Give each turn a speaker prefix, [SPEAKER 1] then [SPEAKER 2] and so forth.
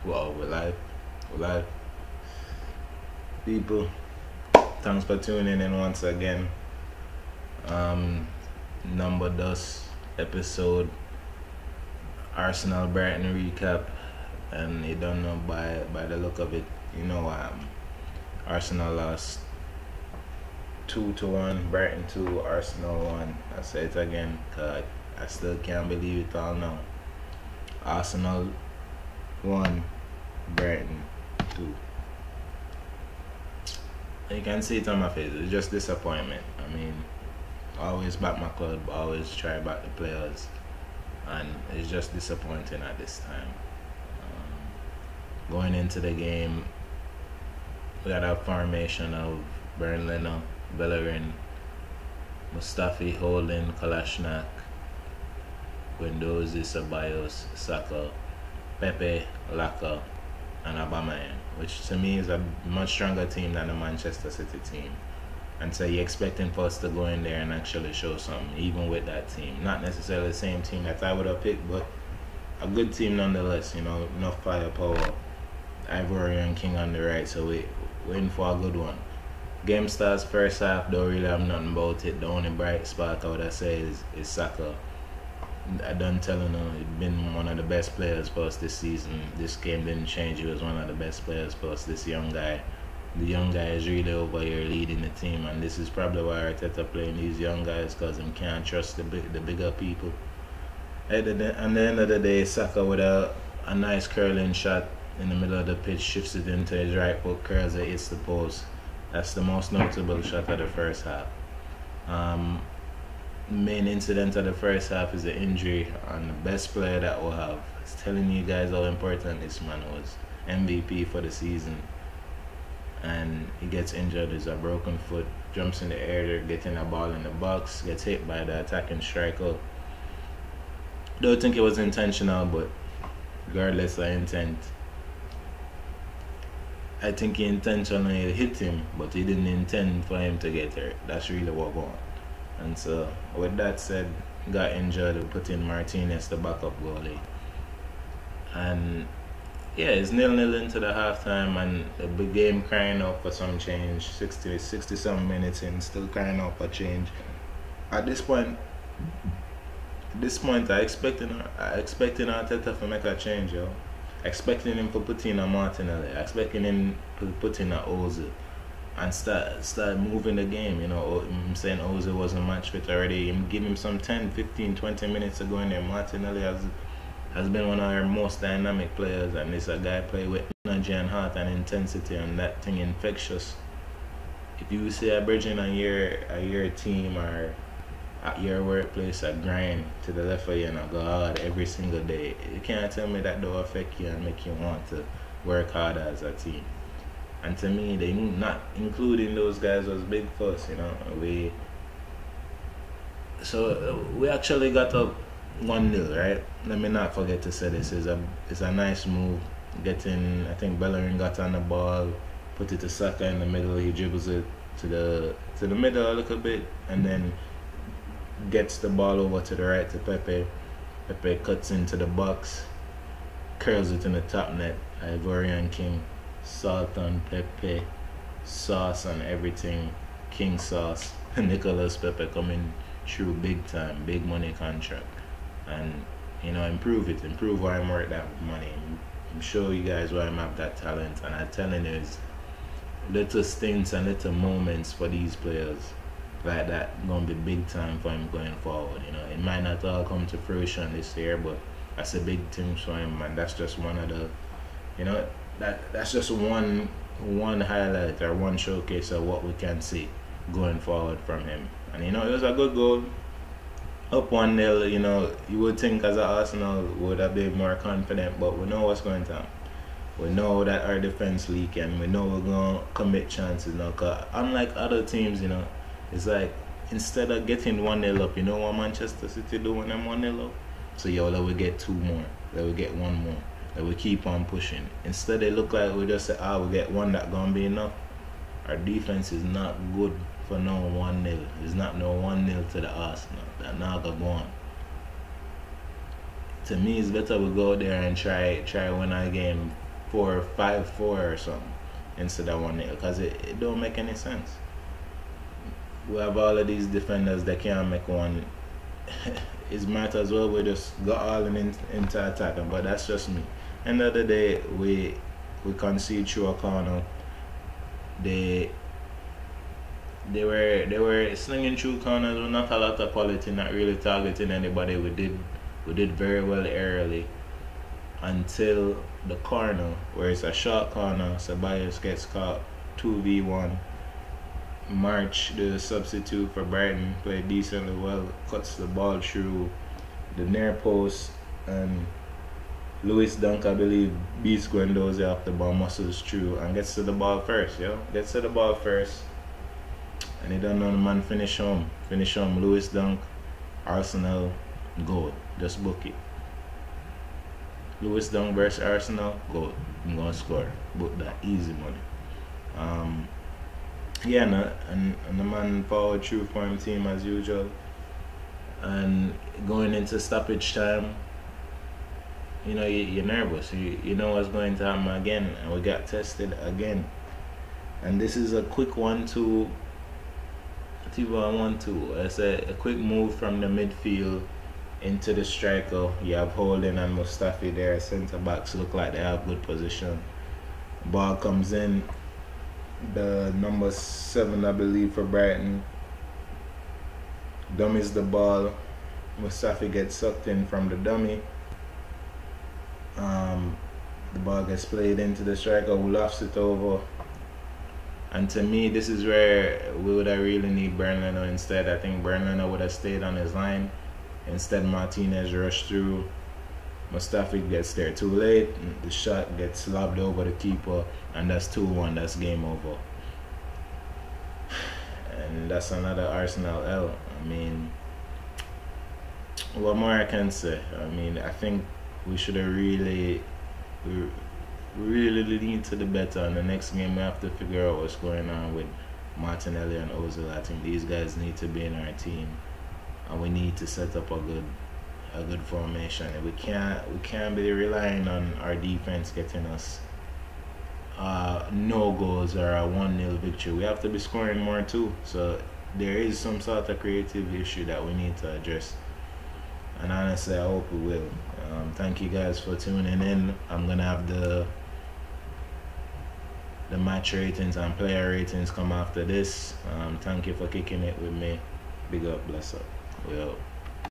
[SPEAKER 1] Wow, we're live. We're live. People, thanks for tuning in once again. Um, number dos episode Arsenal Brighton recap, and you don't know by the look of it, Arsenal lost 2-1, Brighton 2, Arsenal 1. I say it again, cause I still can't believe it all now. Arsenal 1, Brighton 2. You can see it on my face. It's just disappointment. I mean, always back my club, always try back the players, and it's just disappointing at this time. Going into the game, we had a formation of Burnley, Bellerin, Mustafi, Holding, Kalashnak, Guendouzi, Ceballos, Saka, Pepe, Laka, and Aubameyang, which to me is a much stronger team than the Manchester City team. And so you're expecting for us to go in there and actually show something, even with that team. Not necessarily the same team that I would have picked, but a good team nonetheless, enough firepower. Ivorian King on the right, so we're in for a good one. Game starts first half, don't really have nothing about it. The only bright spot I would have said is Saka. I done telling him he's been one of the best players for us this season. This game didn't change. He was one of the best players for us. This young guy, the young guy is really over here leading the team, and this is probably why Arteta playing these young guys, because he can't trust the bigger people. At the end of the day, Saka with a nice curling shot in the middle of the pitch, shifts it into his right foot, curls it, hits the post. That's the most notable shot of the first half. Main incident of the first half is the injury on the best player that we'll have. It's telling you guys how important this man was. MVP for the season. And he gets injured, there's a broken foot, jumps in the air, getting a ball in the box, gets hit by the attacking striker. Don't think it was intentional, but regardless of intent, I think he intentionally hit him, but he didn't intend for him to get hurt. That's really what went on. And so, with that said, got injured, we put in Martinez, the backup goalie. And yeah, it's 0-0 into the halftime, and the big game crying out for some change. 60-some minutes in, still crying out for change. At this point, I expecting Arteta to make a change, yo. Expecting him to put in a Martinelli, expecting him to put in a Ozil and start moving the game. I'm saying Ozil wasn't match fit already. Give him some 10, 15, 20 minutes to go in there. Martinelli has been one of our most dynamic players, and this a guy play with energy and heart and intensity, and that thing infectious. If you see a bridging on your team or at your workplace, a grind to the left of you and I go hard every single day, you can't tell me that don't affect you and make you want to work harder as a team. And to me, they not including those guys was big for us, We actually got up 1-0, right? Let me not forget to say this is a nice move. I think Bellerin got on the ball, put it to Saka in the middle, he dribbles it to the middle a little bit, and then gets the ball over to the right to Pepe. Pepe cuts into the box, curls it in the top net. Ivorian King, salt on Pepe, sauce on everything, King sauce. Nicolas Pepe coming through big time, big money contract, and improve where I'm worth that money. I'm sure you guys why I'm have that talent, and I'm telling you, it's little stints and little moments for these players like that gonna be big time for him going forward. It might not all come to fruition this year, but that's a big thing for him, and that's just one of the, that's just one highlight or one showcase of what we can see going forward from him. And it was a good goal, up 1-0. You would think as an Arsenal would have been more confident, but we know what's going on. We know that our defense leak, and we know we're gonna commit chances now. Cause unlike other teams, it's like instead of getting 1-0 up, what Manchester City do when them 1-0 up? So let we get 2 more, let we get 1 more, let we keep on pushing. Instead they look like we just say, we get 1, that gonna be enough. Our defense is not good for no 1-0. It's not no 1-0 to the Arsenal. That not gonna go on. To me, it's better we go there and try win our game 5-4 or something instead of 1-0 because it don't make any sense. We have all of these defenders that can't make one. It might as well we just go all into attacking, but that's just me. End of the day, we concede through a corner. They were slinging through corners with not a lot of quality, not really targeting anybody. We did very well early until the corner, where it's a short corner. Ceballos gets caught 2v1. March, the substitute for Brighton, played decently well, cuts the ball through the near post, and Lewis Dunk, I believe, beats Guendouzi off the ball, muscles through, and gets to the ball first, Gets to the ball first, and he don't know the man finish home. Lewis Dunk, Arsenal, goal. Just book it. Lewis Dunk versus Arsenal, goal. I'm going to score. Book that, easy money. And the man powered through for him team as usual. And going into stoppage time, you're nervous. You know what's going to happen again, and we got tested again. And this is a quick 1-2. It's a quick move from the midfield into the striker. You have Holding and Mustafi there. Centre backs look like they have good position. Ball comes in. The number 7, I believe, for Brighton dummies the ball. Mustafi gets sucked in from the dummy. The ball gets played into the striker, who lofts it over. And to me, this is where we would have really need Bernardo instead. I think Bernardo would have stayed on his line. Instead, Martinez rushed through. Mustafi gets there too late. The shot gets lobbed over the keeper, and that's 2-1. That's game over. And that's another Arsenal L. I mean, what more I can say? I mean, I think we should have really leaned to the better. And the next game, we have to figure out what's going on with Martinelli and Ozil. I think these guys need to be in our team, and we need to set up a good formation. And we can't be relying on our defense getting us no goals or a 1-0 victory. We have to be scoring more too. So there is some sort of creative issue that we need to address. And honestly, I hope we will. Thank you guys for tuning in. I'm gonna have the match ratings and player ratings come after this. Thank you for kicking it with me. Big up, bless up. We out.